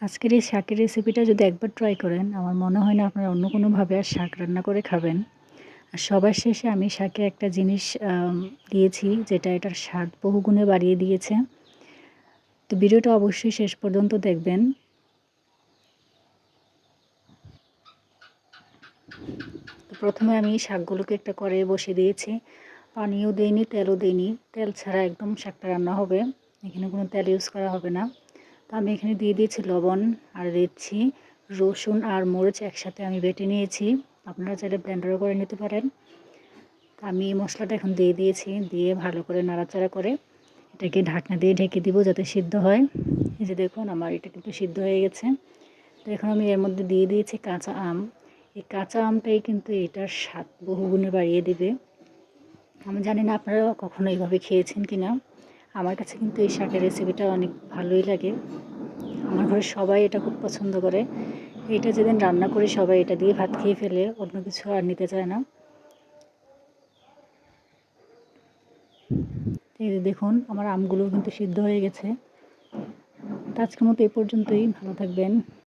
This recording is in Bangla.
আজকের এই শাকের রেসিপিটা যদি একবার ট্রাই করেন, আমার মনে হয় না আপনারা অন্য কোনোভাবে আর শাক রান্না করে খাবেন। আর সবার শেষে আমি শাকে একটা জিনিস দিয়েছি, যেটা এটার স্বাদ বহুগুণে বাড়িয়ে দিয়েছে। তো ভিডিওটা অবশ্যই শেষ পর্যন্ত দেখবেন। তো প্রথমে আমি শাকগুলোকে একটা কড়াইয়ে বসিয়ে দিয়েছি। পানিও দেইনি, তেলও দেইনি। তেল ছাড়া একদম শাকটা রান্না হবে। এখানে কোনো তেল ইউজ করা হবে না। তো আমি এখানে দিয়ে দিয়েছি লবণ, আর দিচ্ছি রসুন আর মরিচ একসাথে আমি বেটে নিয়েছি। আপনারা চাইলে ব্লেন্ডারও করে নিতে পারেন। আমি মশলাটা এখন দিয়ে দিয়েছি, দিয়ে ভালো করে নাড়াচাড়া করে এটাকে ঢাকনা দিয়ে ঢেকে দিব যাতে সিদ্ধ হয়। এই যে দেখুন, আমার এটা কিন্তু সিদ্ধ হয়ে গেছে। তো এখন আমি এর মধ্যে দিয়ে দিয়েছি কাঁচা আম। এই কাঁচা আমটাই কিন্তু এটার স্বাদ বহুগুণে বাড়িয়ে দিবে। আমি জানি না আপনারা কখনো এইভাবে খেয়েছেন কি না। আমার কাছে কিন্তু এই শাকের রেসিপিটা অনেক ভালোই লাগে। আমার ঘরে সবাই এটা খুব পছন্দ করে। এটা যেদিন রান্না করি সবাই এটা দিয়ে ভাত খেয়ে ফেলে, অন্য কিছু আর নিতে চায় না। এই যে দেখুন, আমার আমগুলো কিন্তু সিদ্ধ হয়ে গেছে। তো আজকের মতো এই পর্যন্তই। ভালো থাকবেন।